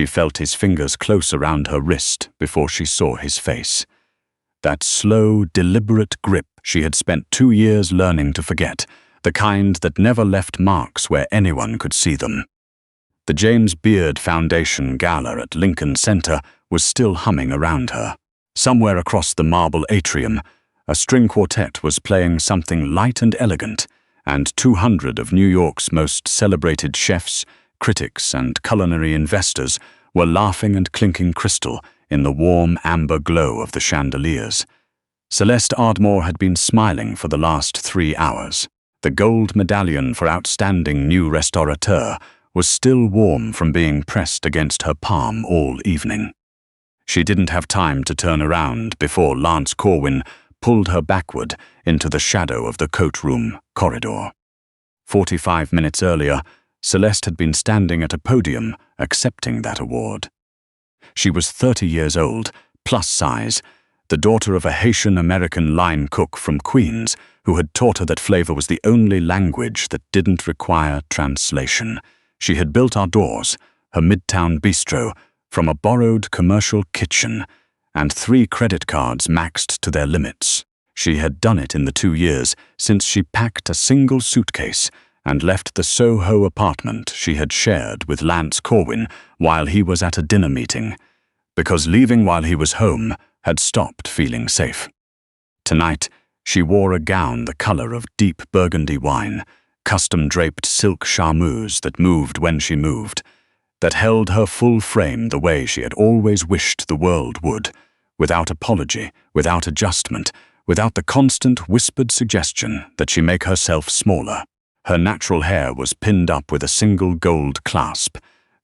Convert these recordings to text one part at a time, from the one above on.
She felt his fingers close around her wrist before she saw his face. That slow, deliberate grip she had spent 2 years learning to forget, the kind that never left marks where anyone could see them. The James Beard Foundation Gala at Lincoln Center was still humming around her. Somewhere across the marble atrium, a string quartet was playing something light and elegant, and 200 of New York's most celebrated chefs, critics, and culinary investors were laughing and clinking crystal in the warm amber glow of the chandeliers. Celeste Ardmore had been smiling for the last 3 hours. The gold medallion for outstanding new restaurateur was still warm from being pressed against her palm all evening. She didn't have time to turn around before Lance Corwin pulled her backward into the shadow of the coat room corridor. 45 minutes earlier, Celeste had been standing at a podium accepting that award. She was 30 years old, plus size, the daughter of a Haitian-American line cook from Queens who had taught her that flavor was the only language that didn't require translation. She had built Outdoors, her midtown bistro, from a borrowed commercial kitchen, and 3 credit cards maxed to their limits. She had done it in the 2 years since she packed a single suitcase and left the Soho apartment she had shared with Lance Corwin while he was at a dinner meeting, because leaving while he was home had stopped feeling safe. Tonight, she wore a gown the color of deep burgundy wine, custom-draped silk charmeuse that moved when she moved, that held her full frame the way she had always wished the world would, without apology, without adjustment, without the constant whispered suggestion that she make herself smaller. Her natural hair was pinned up with a single gold clasp.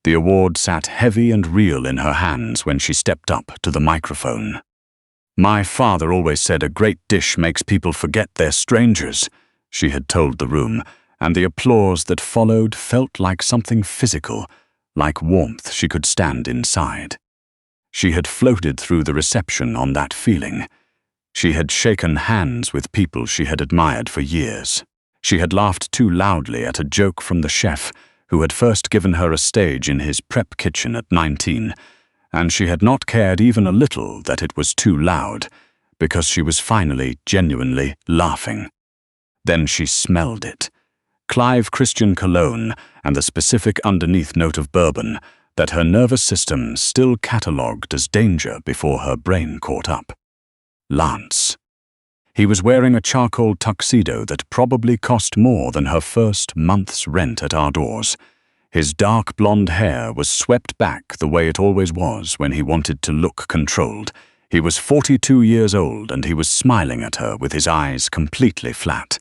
The award sat heavy and real in her hands when she stepped up to the microphone. "My father always said a great dish makes people forget they're strangers," she had told the room, and the applause that followed felt like something physical, like warmth she could stand inside. She had floated through the reception on that feeling. She had shaken hands with people she had admired for years. She had laughed too loudly at a joke from the chef who had first given her a stage in his prep kitchen at 19, and she had not cared even a little that it was too loud, because she was finally genuinely laughing. Then she smelled it. Clive Christian cologne and the specific underneath note of bourbon that her nervous system still catalogued as danger before her brain caught up. Lance. He was wearing a charcoal tuxedo that probably cost more than her first month's rent at Outdoors. His dark blonde hair was swept back the way it always was when he wanted to look controlled. He was 42 years old and he was smiling at her with his eyes completely flat.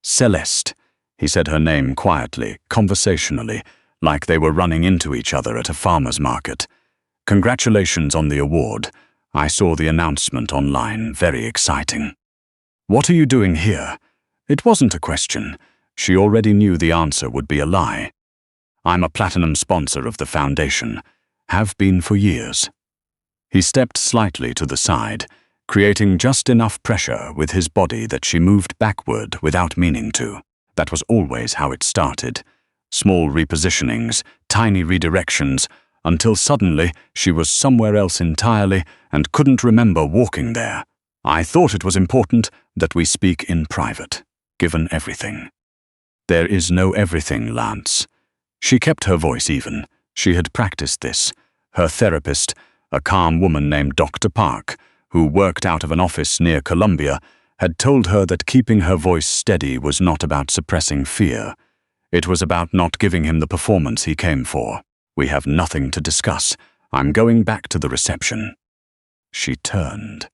Celeste. He said her name quietly, conversationally, like they were running into each other at a farmer's market. "Congratulations on the award. I saw the announcement online, very exciting." "What are you doing here?" It wasn't a question. She already knew the answer would be a lie. "I'm a platinum sponsor of the foundation. Have been for years." He stepped slightly to the side, creating just enough pressure with his body that she moved backward without meaning to. That was always how it started. Small repositionings, tiny redirections, until suddenly she was somewhere else entirely and couldn't remember walking there. "I thought it was important that we speak in private, given everything." "There is no everything, Lance." She kept her voice even. She had practiced this. Her therapist, a calm woman named Dr. Park, who worked out of an office near Columbia, had told her that keeping her voice steady was not about suppressing fear. It was about not giving him the performance he came for. "We have nothing to discuss. I'm going back to the reception." She turned.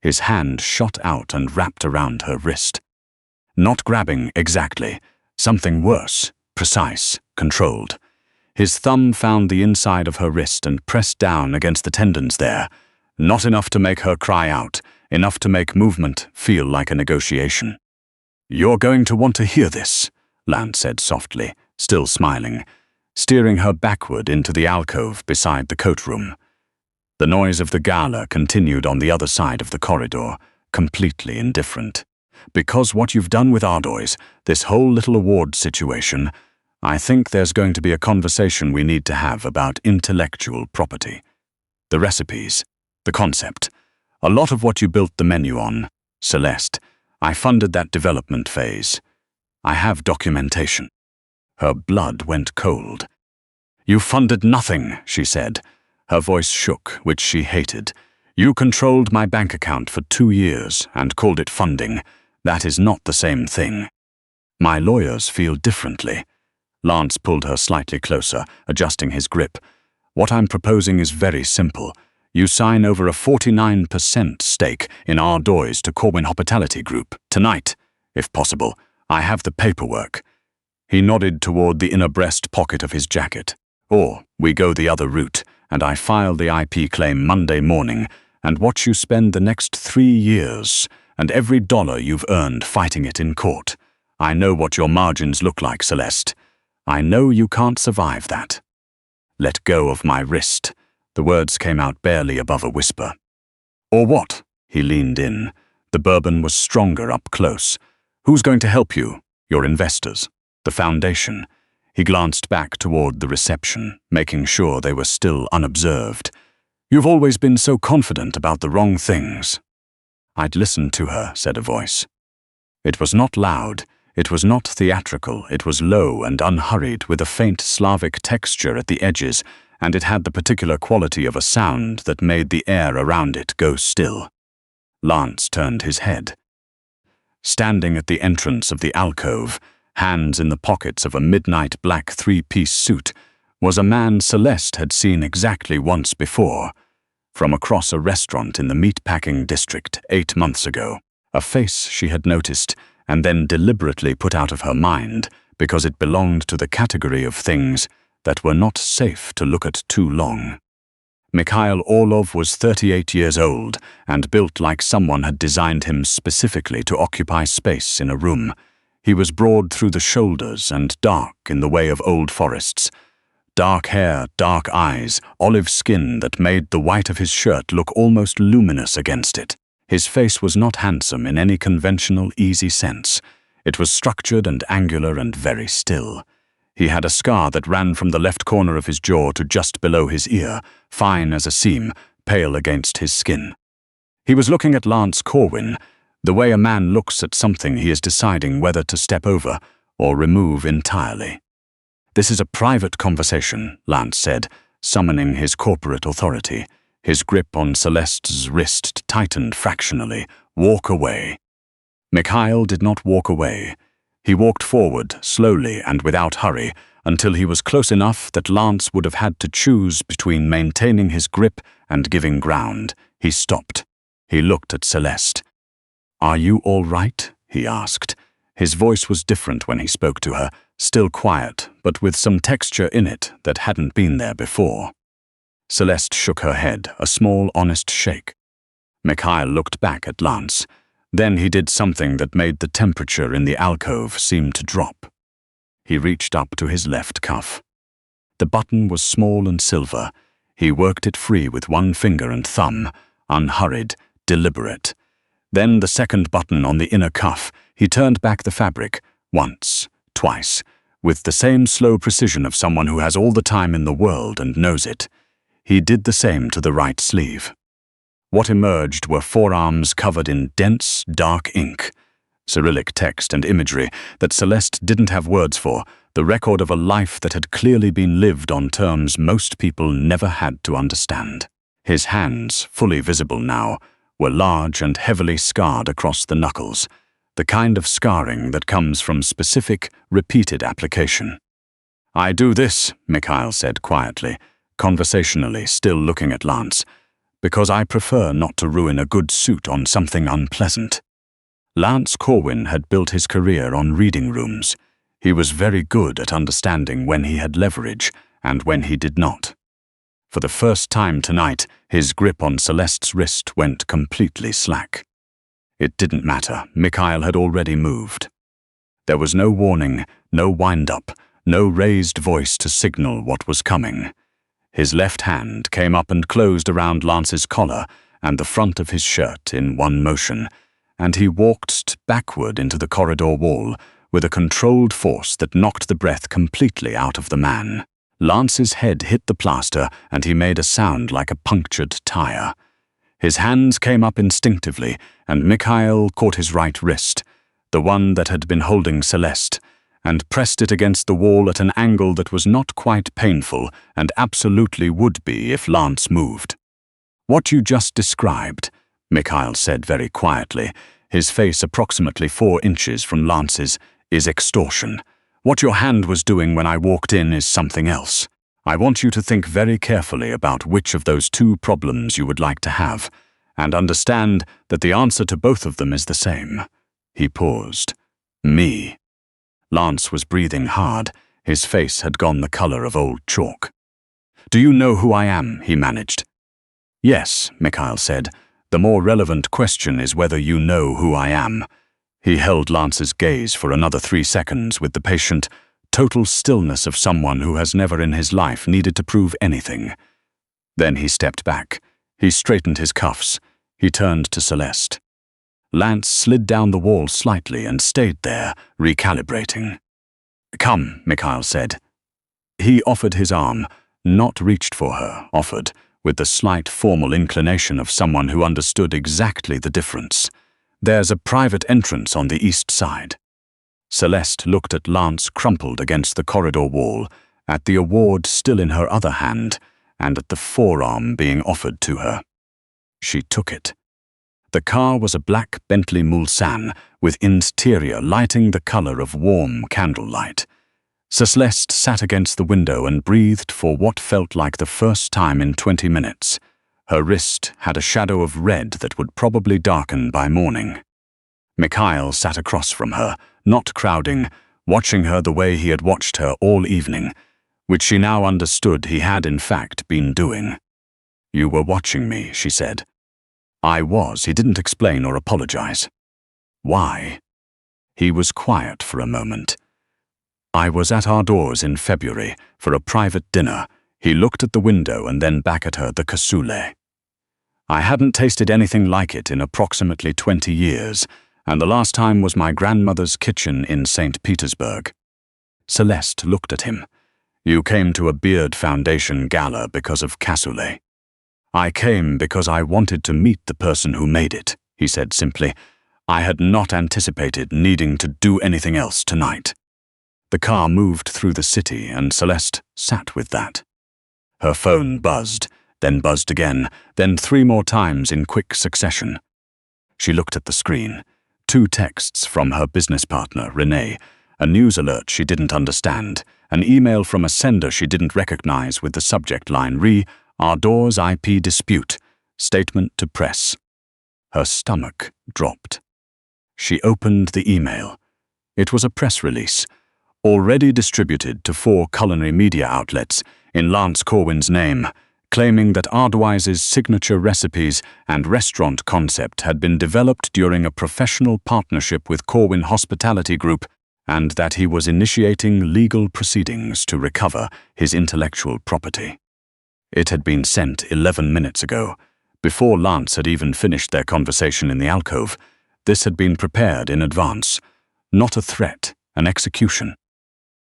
His hand shot out and wrapped around her wrist. Not grabbing exactly, something worse, precise, controlled. His thumb found the inside of her wrist and pressed down against the tendons there. Not enough to make her cry out, enough to make movement feel like a negotiation. "You're going to want to hear this," Lance said softly, still smiling, steering her backward into the alcove beside the coat room. The noise of the gala continued on the other side of the corridor, completely indifferent. "Because what you've done with Outdoors, this whole little award situation, I think there's going to be a conversation we need to have about intellectual property. The recipes, the concept, a lot of what you built the menu on. Celeste, I funded that development phase. I have documentation. Her blood went cold. You funded nothing, she said. Her voice shook, which she hated. You controlled my bank account for 2 years and called it funding. That is not the same thing. My lawyers feel differently. Lance pulled her slightly closer, adjusting his grip. What I'm proposing is very simple. You sign over a 49% stake in Ardmore's to Corwin Hospitality Group. Tonight, if possible. I have the paperwork. He nodded toward the inner breast pocket of his jacket. Or we go the other route, and I file the IP claim Monday morning, and watch you spend the next 3 years, and every dollar you've earned fighting it in court. I know what your margins look like, Celeste. I know you can't survive that. Let go of my wrist. The words came out barely above a whisper. Or what? He leaned in. The bourbon was stronger up close. Who's going to help you? Your investors. The foundation. He glanced back toward the reception, making sure they were still unobserved. You've always been so confident about the wrong things. I'd listened to her, said a voice. It was not loud. It was not theatrical. It was low and unhurried, with a faint Slavic texture at the edges, and it had the particular quality of a sound that made the air around it go still. Lance turned his head. Standing at the entrance of the alcove, hands in the pockets of a midnight black 3-piece suit, was a man Celeste had seen exactly once before, from across a restaurant in the meatpacking district 8 months ago. A face she had noticed and then deliberately put out of her mind because it belonged to the category of things that were not safe to look at too long. Mikhail Orlov was 38 years old and built like someone had designed him specifically to occupy space in a room. He was broad through the shoulders and dark in the way of old forests. Dark hair, dark eyes, olive skin that made the white of his shirt look almost luminous against it. His face was not handsome in any conventional, easy sense. It was structured and angular and very still. He had a scar that ran from the left corner of his jaw to just below his ear, fine as a seam, pale against his skin. He was looking at Lance Corwin, the way a man looks at something he is deciding whether to step over or remove entirely. This is a private conversation, Lance said, summoning his corporate authority. His grip on Celeste's wrist tightened fractionally. Walk away. Mikhail did not walk away. He walked forward, slowly and without hurry, until he was close enough that Lance would have had to choose between maintaining his grip and giving ground. He stopped. He looked at Celeste. "Are you all right?" he asked. His voice was different when he spoke to her, still quiet, but with some texture in it that hadn't been there before. Celeste shook her head, a small, honest shake. Mikhail looked back at Lance. Then he did something that made the temperature in the alcove seem to drop. He reached up to his left cuff. The button was small and silver. He worked it free with one finger and thumb, unhurried, deliberate. Then the second button on the inner cuff, he turned back the fabric, once, twice, with the same slow precision of someone who has all the time in the world and knows it. He did the same to the right sleeve. What emerged were forearms covered in dense, dark ink, Cyrillic text and imagery that Celeste didn't have words for, the record of a life that had clearly been lived on terms most people never had to understand. His hands, fully visible now, were large and heavily scarred across the knuckles, the kind of scarring that comes from specific, repeated application. "I do this," Mikhail said quietly, conversationally, still looking at Lance, "because I prefer not to ruin a good suit on something unpleasant." Lance Corwin had built his career on reading rooms. He was very good at understanding when he had leverage and when he did not. For the first time tonight, his grip on Celeste's wrist went completely slack. It didn't matter. Mikhail had already moved. There was no warning, no wind-up, no raised voice to signal what was coming. His left hand came up and closed around Lance's collar and the front of his shirt in one motion, and he walked backward into the corridor wall, with a controlled force that knocked the breath completely out of the man. Lance's head hit the plaster and he made a sound like a punctured tire. His hands came up instinctively and Mikhail caught his right wrist, the one that had been holding Celeste, and pressed it against the wall at an angle that was not quite painful and absolutely would be if Lance moved. "What you just described," Mikhail said very quietly, his face approximately 4 inches from Lance's, "is extortion. What your hand was doing when I walked in is something else. I want you to think very carefully about which of those 2 problems you would like to have, and understand that the answer to both of them is the same." He paused. "Me." Lance was breathing hard. His face had gone the color of old chalk. "Do you know who I am?" he managed. "Yes," Mikhail said. "The more relevant question is whether you know who I am." He held Lance's gaze for another 3 seconds with the patient, total stillness of someone who has never in his life needed to prove anything. Then he stepped back. He straightened his cuffs. He turned to Celeste. Lance slid down the wall slightly and stayed there, recalibrating. "Come," Mikhail said. He offered his arm, not reached for her, offered, with the slight formal inclination of someone who understood exactly the difference. "There's a private entrance on the east side." Celeste looked at Lance crumpled against the corridor wall, at the award still in her other hand, and at the forearm being offered to her. She took it. The car was a black Bentley Mulsanne, with interior lighting the color of warm candlelight. Celeste sat against the window and breathed for what felt like the first time in 20 minutes. Her wrist had a shadow of red that would probably darken by morning. Mikhail sat across from her, not crowding, watching her the way he had watched her all evening, which she now understood he had in fact been doing. "You were watching me," she said. "I was," he didn't explain or apologize. "Why?" He was quiet for a moment. "I was at our doors in February for a private dinner." He looked at the window and then back at her, the cassoulet. "I hadn't tasted anything like it in approximately 20 years, and the last time was my grandmother's kitchen in St. Petersburg." Celeste looked at him. "You came to a Beard Foundation gala because of cassoulet." "I came because I wanted to meet the person who made it," he said simply. "I had not anticipated needing to do anything else tonight." The car moved through the city and Celeste sat with that. Her phone buzzed, then buzzed again, then 3 more times in quick succession. She looked at the screen. 2 texts from her business partner, Renee, a news alert she didn't understand, an email from a sender she didn't recognize with the subject line "Our doors IP dispute, statement to press." Her stomach dropped. She opened the email. It was a press release, already distributed to 4 culinary media outlets in Lance Corwin's name, claiming that Ardwise's signature recipes and restaurant concept had been developed during a professional partnership with Corwin Hospitality Group and that he was initiating legal proceedings to recover his intellectual property. It had been sent 11 minutes ago, before Lance had even finished their conversation in the alcove. This had been prepared in advance. Not a threat, an execution.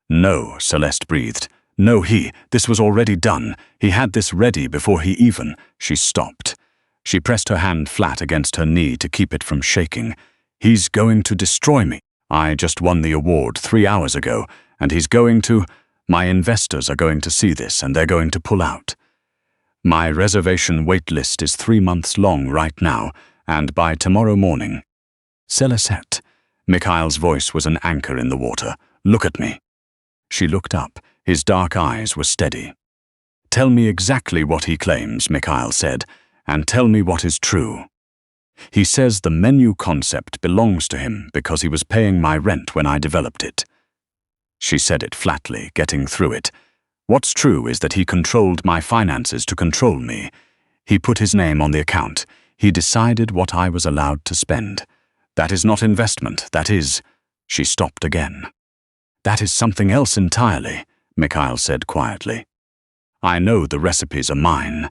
"No," Celeste breathed. "No, this was already done. He had this ready before he even—" She stopped. She pressed her hand flat against her knee to keep it from shaking. "He's going to destroy me. I just won the award 3 hours ago, and he's going to— My investors are going to see this and they're going to pull out. My reservation wait list is 3 months long right now, and by tomorrow morning." "Celeste," Mikhail's voice was an anchor in the water. "Look at me." She looked up. His dark eyes were steady. "Tell me exactly what he claims," Mikhail said, "and tell me what is true." "He says the menu concept belongs to him because he was paying my rent when I developed it." She said it flatly, getting through it. "What's true is that he controlled my finances to control me. He put his name on the account. He decided what I was allowed to spend. That is not investment, that is—" She stopped again. "That is something else entirely," Mikhail said quietly. "I know the recipes are mine.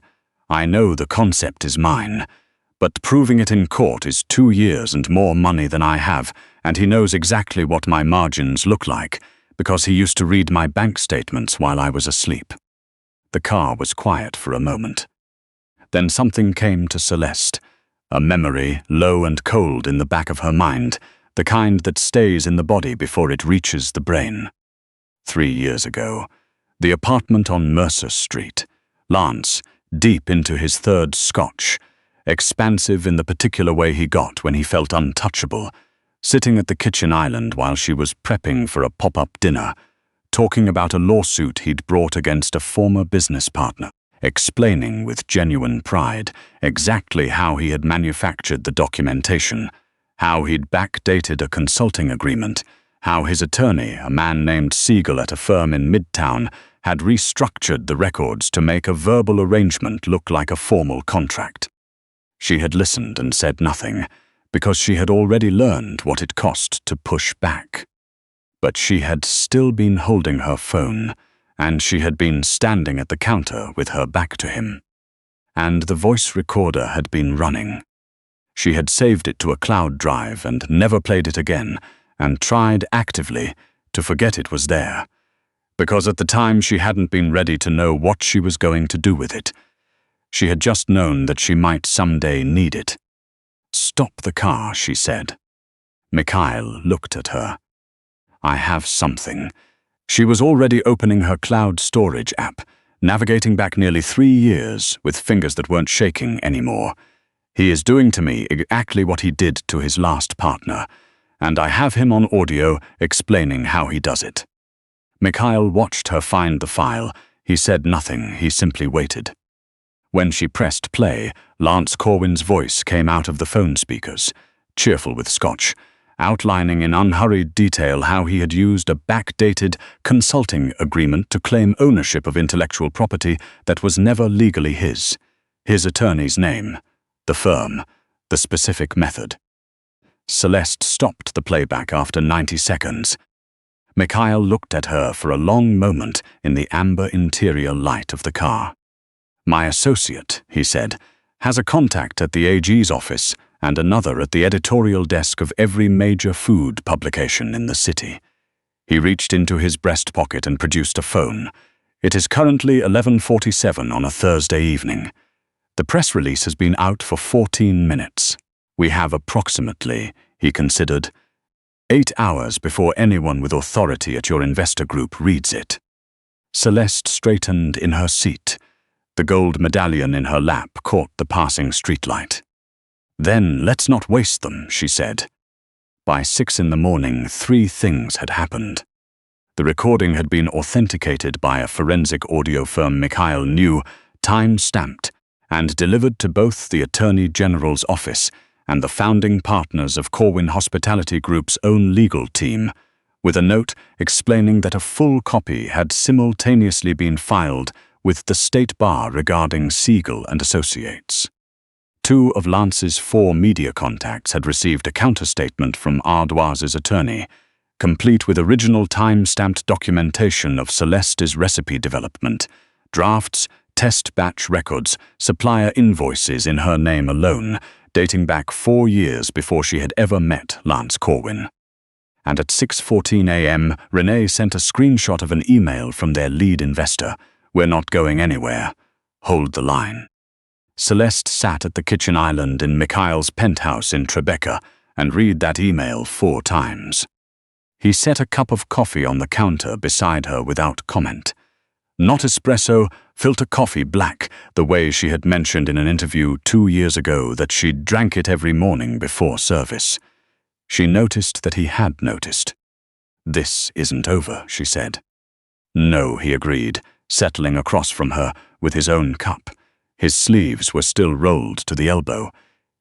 I know the concept is mine. But proving it in court is 2 years and more money than I have, and he knows exactly what my margins look like because he used to read my bank statements while I was asleep. The car was quiet for a moment. Then something came to Celeste, a memory low and cold in the back of her mind, the kind that stays in the body before it reaches the brain. 3 years ago, the apartment on Mercer Street, Lance, deep into his third scotch, expansive in the particular way he got when he felt untouchable, sitting at the kitchen island while she was prepping for a pop-up dinner, talking about a lawsuit he'd brought against a former business partner, explaining with genuine pride exactly how he had manufactured the documentation, how he'd backdated a consulting agreement, how his attorney, a man named Siegel at a firm in Midtown, had restructured the records to make a verbal arrangement look like a formal contract. She had listened and said nothing, because she had already learned what it cost to push back. But she had still been holding her phone, and she had been standing at the counter with her back to him. And the voice recorder had been running. She had saved it to a cloud drive and never played it again, and tried actively to forget it was there, because at the time she hadn't been ready to know what she was going to do with it. She had just known that she might someday need it. "Stop the car," she said. Mikhail looked at her. "I have something." She was already opening her cloud storage app, navigating back nearly 3 years with fingers that weren't shaking anymore. "He is doing to me exactly what he did to his last partner, and I have him on audio explaining how he does it." Mikhail watched her find the file. He said nothing, he simply waited. When she pressed play, Lance Corwin's voice came out of the phone speakers, cheerful with scotch, outlining in unhurried detail how he had used a backdated consulting agreement to claim ownership of intellectual property that was never legally his attorney's name, the firm, the specific method. Celeste stopped the playback after 90 seconds. Mikhail looked at her for a long moment in the amber interior light of the car. "My associate," he said, "has a contact at the AG's office and another at the editorial desk of every major food publication in the city." He reached into his breast pocket and produced a phone. "It is currently 11:47 on a Thursday evening. The press release has been out for 14 minutes. We have approximately," he considered, "8 hours before anyone with authority at your investor group reads it." Celeste straightened in her seat. The gold medallion in her lap caught the passing streetlight. "Then let's not waste them," she said. By 6 in the morning, 3 things had happened. The recording had been authenticated by a forensic audio firm Mikhail knew, time-stamped, and delivered to both the Attorney General's office and the founding partners of Corwin Hospitality Group's own legal team, with a note explaining that a full copy had simultaneously been filed with the State Bar regarding Siegel and Associates. 2 of Lance's 4 media contacts had received a counterstatement from Ardoise's attorney, complete with original time-stamped documentation of Celeste's recipe development, drafts, test batch records, supplier invoices in her name alone, dating back 4 years before she had ever met Lance Corwin. And at 6:14 a.m., Renee sent a screenshot of an email from their lead investor. "We're not going anywhere. Hold the line." Celeste sat at the kitchen island in Mikhail's penthouse in Tribeca and read that email 4 times. He set a cup of coffee on the counter beside her without comment. Not espresso, filter coffee black, the way she had mentioned in an interview 2 years ago that she drank it every morning before service. She noticed that he had noticed. "This isn't over," she said. "No," he agreed, settling across from her with his own cup. His sleeves were still rolled to the elbow.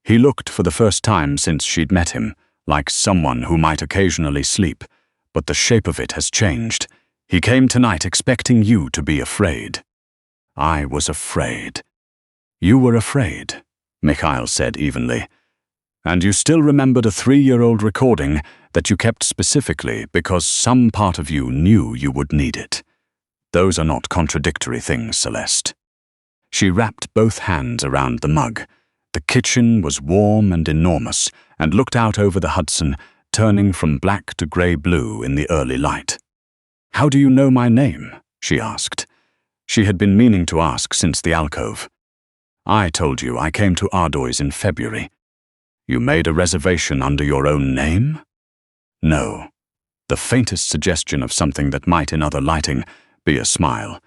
He looked for the first time since she'd met him, like someone who might occasionally sleep, but the shape of it has changed. "He came tonight expecting you to be afraid." "I was afraid." "You were afraid," Mikhail said evenly. "And you still remembered a 3-year-old recording that you kept specifically because some part of you knew you would need it. Those are not contradictory things, Celeste." She wrapped both hands around the mug. The kitchen was warm and enormous and looked out over the Hudson, turning from black to grey-blue in the early light. "How do you know my name?" she asked. She had been meaning to ask since the alcove. "I told you I came to Ardmore in February." "You made a reservation under your own name?" "No." The faintest suggestion of something that might, in other lighting, be a smile.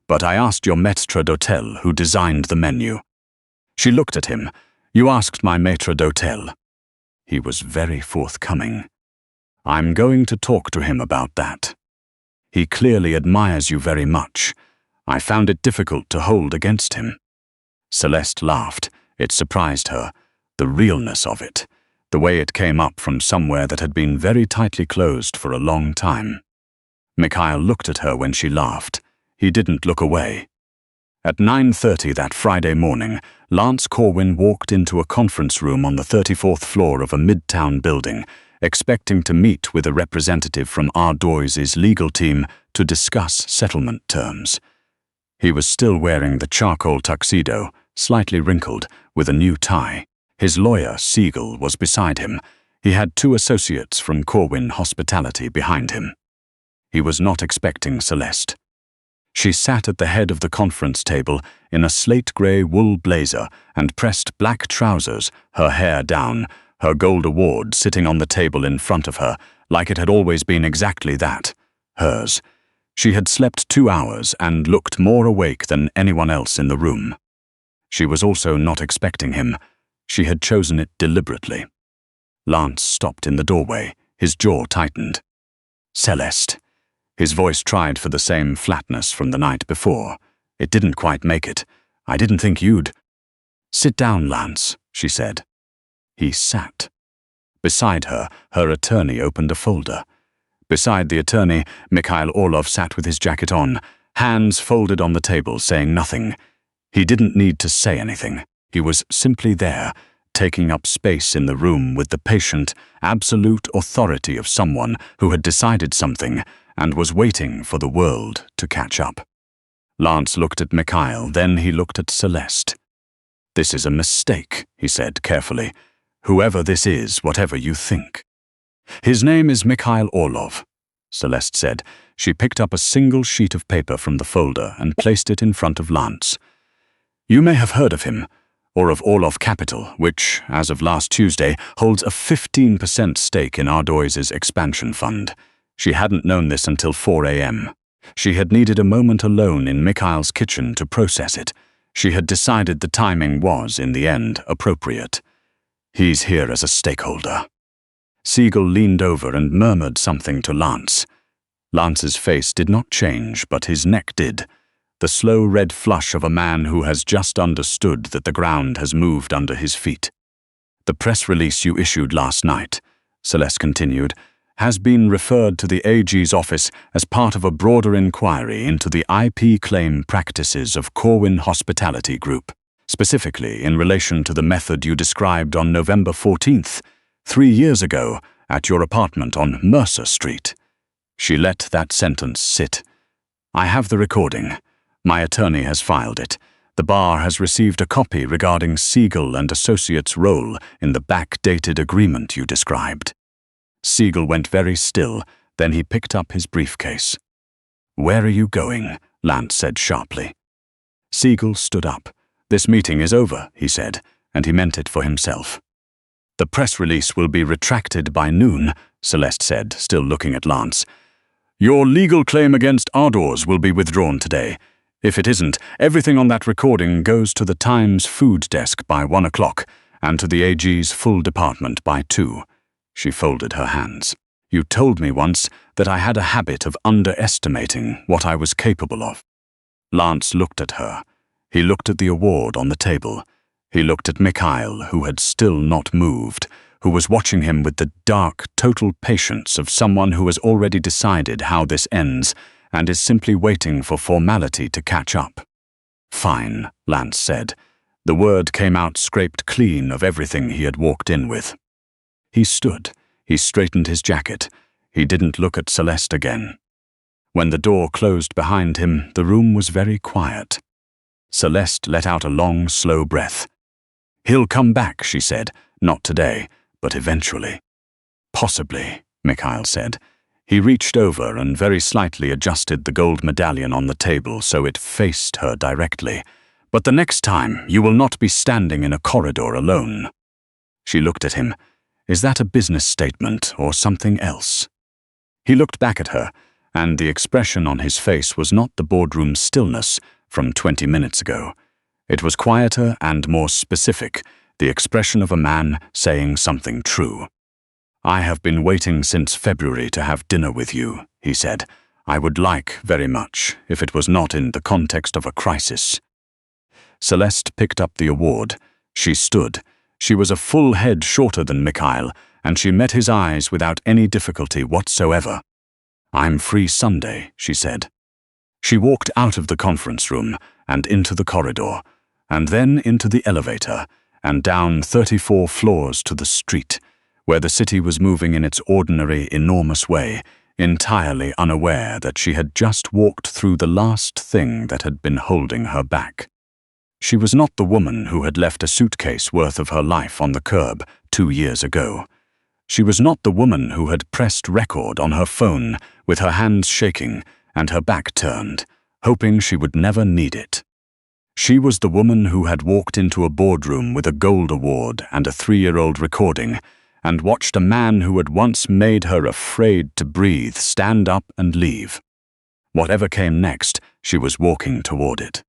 "But I asked your maître d'hôtel who designed the menu." She looked at him. "You asked my maître d'hôtel." He was very forthcoming. "I'm going to talk to him about that. He clearly admires you very much. I found it difficult to hold against him." Celeste laughed. It surprised her. The realness of it. The way it came up from somewhere that had been very tightly closed for a long time. Mikhail looked at her when she laughed. He didn't look away. At 9:30 that Friday morning, Lance Corwin walked into a conference room on the 34th floor of a midtown building, expecting to meet with a representative from Ardmore's legal team to discuss settlement terms. He was still wearing the charcoal tuxedo, slightly wrinkled, with a new tie. His lawyer, Siegel, was beside him. He had 2 associates from Corwin Hospitality behind him. He was not expecting Celeste. She sat at the head of the conference table in a slate-grey wool blazer and pressed black trousers, her hair down, her gold award sitting on the table in front of her, like it had always been exactly that, hers. She had slept 2 hours and looked more awake than anyone else in the room. She was also not expecting him. She had chosen it deliberately. Lance stopped in the doorway, his jaw tightened. "Celeste." His voice tried for the same flatness from the night before. "It didn't quite make it. I didn't think you'd—" "Sit down, Lance," she said. He sat. Beside her, her attorney opened a folder. Beside the attorney, Mikhail Orlov sat with his jacket on, hands folded on the table, saying nothing. He didn't need to say anything. He was simply there, taking up space in the room with the patient, absolute authority of someone who had decided something and was waiting for the world to catch up. Lance looked at Mikhail, then he looked at Celeste. "This is a mistake," he said carefully. "Whoever this is, whatever you think." "His name is Mikhail Orlov," Celeste said. She picked up a single sheet of paper from the folder and placed it in front of Lance. "You may have heard of him, or of Orlov Capital, which, as of last Tuesday, holds a 15% stake in Ardmore's expansion fund." She hadn't known this until 4 a.m. She had needed a moment alone in Mikhail's kitchen to process it. She had decided the timing was, in the end, appropriate. "He's here as a stakeholder." Siegel leaned over and murmured something to Lance. Lance's face did not change, but his neck did. The slow red flush of a man who has just understood that the ground has moved under his feet. "The press release you issued last night," Celeste continued, "has been referred to the AG's office as part of a broader inquiry into the IP claim practices of Corwin Hospitality Group, specifically in relation to the method you described on November 14th, 3 years ago, at your apartment on Mercer Street." She let that sentence sit. "I have the recording. My attorney has filed it. The bar has received a copy regarding Siegel and Associates' role in the backdated agreement you described." Siegel went very still, then he picked up his briefcase. "Where are you going?" Lance said sharply. Siegel stood up. "This meeting is over," he said, and he meant it for himself. "The press release will be retracted by noon," Celeste said, still looking at Lance. "Your legal claim against Ardmore's will be withdrawn today. If it isn't, everything on that recording goes to the Times food desk by 1 o'clock and to the AG's full department by 2. She folded her hands. "You told me once that I had a habit of underestimating what I was capable of." Lance looked at her. He looked at the award on the table. He looked at Mikhail, who had still not moved, who was watching him with the dark, total patience of someone who has already decided how this ends and is simply waiting for formality to catch up. "Fine," Lance said. The word came out scraped clean of everything he had walked in with. He stood. He straightened his jacket. He didn't look at Celeste again. When the door closed behind him, the room was very quiet. Celeste let out a long, slow breath. "He'll come back," she said. "Not today, but eventually." Possibly, Mikhail said. He reached over and very slightly adjusted the gold medallion on the table so it faced her directly. But the next time, you will not be standing in a corridor alone. She looked at him. Is that a business statement or something else? He looked back at her, and the expression on his face was not the boardroom stillness from 20 minutes ago. It was quieter and more specific, the expression of a man saying something true. I have been waiting since February to have dinner with you, he said. I would like very much, if it was not in the context of a crisis. Celeste picked up the award. She stood. She was a full head shorter than Mikhail, and she met his eyes without any difficulty whatsoever. I'm free Sunday, she said. She walked out of the conference room and into the corridor, and then into the elevator, and down 34 floors to the street, where the city was moving in its ordinary, enormous way, entirely unaware that she had just walked through the last thing that had been holding her back. She was not the woman who had left a suitcase worth of her life on the curb 2 years ago. She was not the woman who had pressed record on her phone with her hands shaking and her back turned, hoping she would never need it. She was the woman who had walked into a boardroom with a gold award and a 3-year-old recording and watched a man who had once made her afraid to breathe stand up and leave. Whatever came next, she was walking toward it.